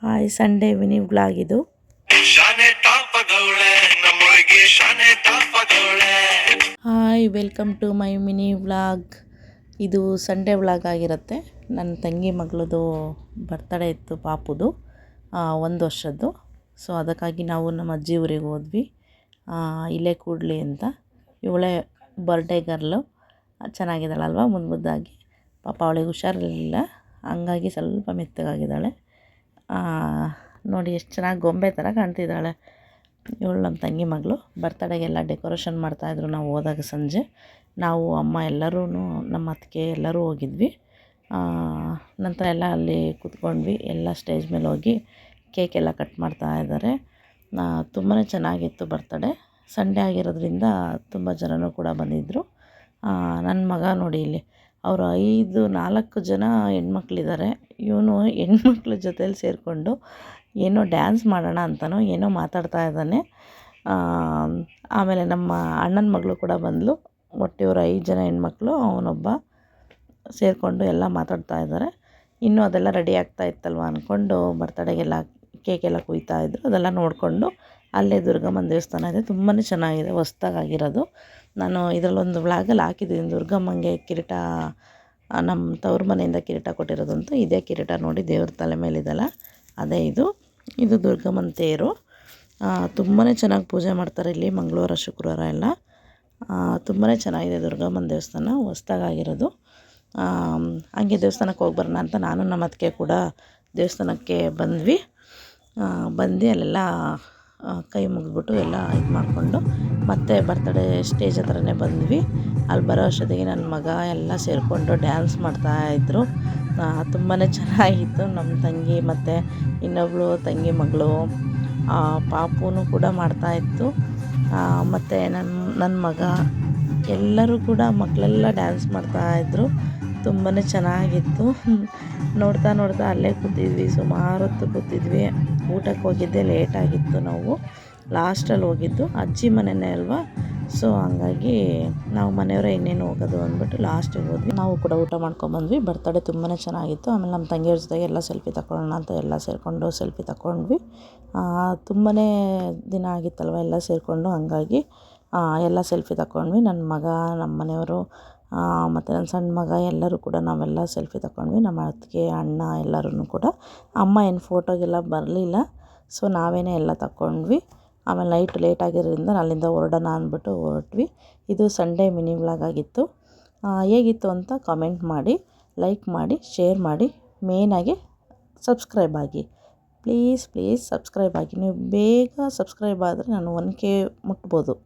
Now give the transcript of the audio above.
Hi, Sunday mini vlog ಇದು. Hi, welcome to my mini vlog. ಇದು Sunday vlog ಆಗಿರುತ್ತೆ. ನನ್ನ ತಂಗಿ ಮಗಳದು ಬರ್ತಡೇ ಇತ್ತು, ಪಾಪುದು 1 ವರ್ಷದ್ದು. ಸೊ ಅದಕ್ಕಾಗಿ ನಾವು ನಮ್ಮ ಅಜ್ಜಿ ಊರಿಗೆ ಹೋದ್ವಿ, ಇಲ್ಲೇ ಕೂಡಲಿ ಅಂತ. ಇವಳೇ ಬರ್ಡೇ ಗರ್ಲು, ಚೆನ್ನಾಗಿದ್ದಾಳಲ್ವ, ಮುದ್ದಾಗಿ. ಪಾಪ ಅವಳಿಗೆ ಹುಷಾರಿರಲಿಲ್ಲ, ಹಂಗಾಗಿ ಸ್ವಲ್ಪ ಮೆತ್ತಗಾಗಿದ್ದಾಳೆ. ನೋಡಿ ಎಷ್ಟು ಚೆನ್ನಾಗಿ ಗೊಂಬೆ ಥರ ಕಾಣ್ತಿದ್ದಾಳೆ. ಇವಳು ನಮ್ಮ ತಂಗಿ ಮಗಳು. ಬರ್ತಡೇಗೆಲ್ಲ ಡೆಕೋರೇಷನ್ ಮಾಡ್ತಾಯಿದ್ರು ನಾವು ಹೋದಾಗ ಸಂಜೆ. ನಾವು ಅಮ್ಮ ಎಲ್ಲರೂ, ನಮ್ಮ ಅತ್ತಿಗೆ ಎಲ್ಲರೂ ಹೋಗಿದ್ವಿ. ನಂತರ ಎಲ್ಲ ಅಲ್ಲಿ ಕೂತ್ಕೊಂಡ್ವಿ. ಎಲ್ಲ ಸ್ಟೇಜ್ ಮೇಲೆ ಹೋಗಿ ಕೇಕೆಲ್ಲ ಕಟ್ ಮಾಡ್ತಾಯಿದ್ದಾರೆ. ತುಂಬಾ ಚೆನ್ನಾಗಿತ್ತು ಬರ್ತಡೇ. ಸಂಡೇ ಆಗಿರೋದ್ರಿಂದ ತುಂಬ ಜನನೂ ಕೂಡ ಬಂದಿದ್ದರು. ನನ್ನ ಮಗ ನೋಡಿ ಇಲ್ಲಿ, ಅವರು 4 ಜನ ಹೆಣ್ಮಕ್ಳಿದ್ದಾರೆ. ಇವನು ಹೆಣ್ಮಕ್ಳ ಜೊತೇಲಿ ಸೇರಿಕೊಂಡು ಏನೋ ಡ್ಯಾನ್ಸ್ ಮಾಡೋಣ ಅಂತನೋ ಏನೋ ಮಾತಾಡ್ತಾ ಇದ್ದಾನೆ. ಆಮೇಲೆ ನಮ್ಮ ಅಣ್ಣನ ಮಗಳು ಕೂಡ ಬಂದಳು. ಒಟ್ಟು ಇವರು 5 ಜನ ಹೆಣ್ಮಕ್ಳು, ಅವನೊಬ್ಬ ಸೇರಿಕೊಂಡು ಎಲ್ಲ ಮಾತಾಡ್ತಾ ಇದ್ದಾರೆ. ಇನ್ನೂ ಅದೆಲ್ಲ ರೆಡಿ ಆಗ್ತಾ ಇತ್ತಲ್ವ ಅಂದ್ಕೊಂಡು ಬರ್ತಡೇಗೆಲ್ಲ ಕೇಕೆಲ್ಲ ಕುಯ್ತಾಯಿದ್ರು. ಅದೆಲ್ಲ ನೋಡಿಕೊಂಡು ಅಲ್ಲೇ ದುರ್ಗಮ್ಮನ ದೇವಸ್ಥಾನ ಇದೆ, ತುಂಬಾ ಚೆನ್ನಾಗಿದೆ, ಹೊಸ್ದಾಗಿರೋದು. ನಾನು ಇದರಲ್ಲೊಂದು ವ್ಲಾಗಲ್ಲಿ ಹಾಕಿದ್ದೀನಿ. ದುರ್ಗಮ್ಮಂಗೆ ಕಿರೀಟ, ನಮ್ಮ ತವ್ರ ಮನೆಯಿಂದ ಕಿರೀಟ ಕೊಟ್ಟಿರೋದಂತೂ ಇದೇ ಕಿರೀಟ ನೋಡಿ, ದೇವ್ರ ತಲೆ ಮೇಲಿದೆಲ್ಲ ಅದೇ ಇದು ದುರ್ಗಮ್ಮನ ತೇರು. ತುಂಬಾ ಚೆನ್ನಾಗಿ ಪೂಜೆ ಮಾಡ್ತಾರೆ ಇಲ್ಲಿ ಮಂಗಳವಾರ ಶುಕ್ರವಾರ ಎಲ್ಲ. ತುಂಬಾ ಚೆನ್ನಾಗಿದೆ ದುರ್ಗಮ್ಮನ ದೇವಸ್ಥಾನ, ಹೊಸ್ದಾಗಿರೋದು. ಹಂಗೆ ದೇವಸ್ಥಾನಕ್ಕೆ ಹೋಗಿ ಬರೋಣ ಅಂತ ನಾನು ನಮ್ಮ ಅತ್ತಿಗೆ ಕೂಡ ದೇವಸ್ಥಾನಕ್ಕೆ ಬಂದ್ವಿ. ಅಲ್ಲೆಲ್ಲ ಕೈ ಮುಗಿದ್ಬಿಟ್ಟು ಎಲ್ಲ ಇದು ಮಾಡಿಕೊಂಡು ಮತ್ತೆ ಬರ್ತಡೇ ಸ್ಟೇಜ್ ಹತ್ರನೇ ಬಂದ್ವಿ. ಅಲ್ಲಿ ಬರೋ ಅಷ್ಟೊತ್ತಿಗೆ ನನ್ನ ಮಗ ಎಲ್ಲ ಸೇರಿಕೊಂಡು ಡ್ಯಾನ್ಸ್ ಮಾಡ್ತಾಯಿದ್ರು. ತುಂಬಾ ಚೆನ್ನಾಗಿತ್ತು. ನಮ್ಮ ತಂಗಿ ಮತ್ತು ಇನ್ನೊಬ್ಬಳು ತಂಗಿ ಮಗಳು ಪಾಪುನೂ ಕೂಡ ಮಾಡ್ತಾಯಿತ್ತು. ಮತ್ತು ನನ್ನ ಮಗ ಎಲ್ಲರೂ ಕೂಡ, ಮಕ್ಕಳೆಲ್ಲ ಡ್ಯಾನ್ಸ್ ಮಾಡ್ತಾಯಿದ್ರು. ತುಂಬಾ ಚೆನ್ನಾಗಿತ್ತು. ನೋಡ್ತಾ ಅಲ್ಲೇ ಕೂತಿದ್ವಿ, ಸುಮಾರು ಹೊತ್ತು ಕೂತಿದ್ವಿ. ಊಟಕ್ಕೆ ಹೋಗಿದ್ದೆ ಲೇಟಾಗಿತ್ತು, ನಾವು ಲಾಸ್ಟಲ್ಲಿ ಹೋಗಿದ್ದು. ಅಜ್ಜಿ ಮನೆಯೇ ಅಲ್ವಾ, ಸೊ ಹಂಗಾಗಿ ನಾವು ಮನೆಯವರೇ ಇನ್ನೇನು ಹೋಗೋದು ಅಂದ್ಬಿಟ್ಟು ಲಾಸ್ಟಿಗೆ ಹೋದ್ವಿ. ನಾವು ಕೂಡ ಊಟ ಮಾಡ್ಕೊಂಬಂದ್ವಿ. ಬರ್ತಡೇ ತುಂಬಾ ಚೆನ್ನಾಗಿತ್ತು. ಆಮೇಲೆ ನಮ್ಮ ತಂಗಿಯವ್ರ ಜೊತೆಗೆ ಎಲ್ಲ ಸೆಲ್ಫಿ ತಗೊಳ್ಳೋಣ ಅಂತ ಎಲ್ಲ ಸೇರಿಕೊಂಡು ಸೆಲ್ಫಿ ತಗೊಂಡ್ವಿ. ತುಂಬಾ ದಿನ ಆಗಿತ್ತಲ್ವ ಎಲ್ಲ ಸೇರಿಕೊಂಡು, ಹಂಗಾಗಿ ಎಲ್ಲ ಸೆಲ್ಫಿ ತಗೊಂಡ್ವಿ. ನನ್ನ ಮಗ, ನಮ್ಮ ಮನೆಯವರು ಮತ್ತು ನನ್ನ ಸಣ್ಣ ಮಗ ಎಲ್ಲರೂ ಕೂಡ ನಾವೆಲ್ಲ ಸೆಲ್ಫಿ ತಗೊಂಡ್ವಿ. ನಮ್ಮ ಅತ್ತಿಗೆ, ಅಣ್ಣ ಎಲ್ಲರೂ ಕೂಡ. ಅಮ್ಮ ಏನು ಫೋಟೋಗೆಲ್ಲ ಬರಲಿಲ್ಲ, ಸೊ ನಾವೇನೇ ಎಲ್ಲ ತಗೊಂಡ್ವಿ. ಆಮೇಲೆ ನೈಟ್ ಲೇಟ್ ಆಗಿರೋದ್ರಿಂದ ಅಲ್ಲಿಂದ ಹೊರಡೋಣ ಅಂದ್ಬಿಟ್ಟು ಹೊರಟ್ವಿ. ಇದು ಸಂಡೇ ಮಿನಿ ವ್ಲಾಗ್ ಆಗಿತ್ತು. ಹೇಗಿತ್ತು ಅಂತ ಕಾಮೆಂಟ್ ಮಾಡಿ, ಲೈಕ್ ಮಾಡಿ, ಶೇರ್ ಮಾಡಿ, ಮೇಯ್ನಾಗಿ ಸಬ್ಸ್ಕ್ರೈಬ್ ಆಗಿ. ಪ್ಲೀಸ್ ಸಬ್ಸ್ಕ್ರೈಬ್ ಆಗಿ. ನೀವು ಬೇಗ ಸಬ್ಸ್ಕ್ರೈಬ್ ಆದರೆ ನಾನು 1K ಮುಟ್ಬೋದು.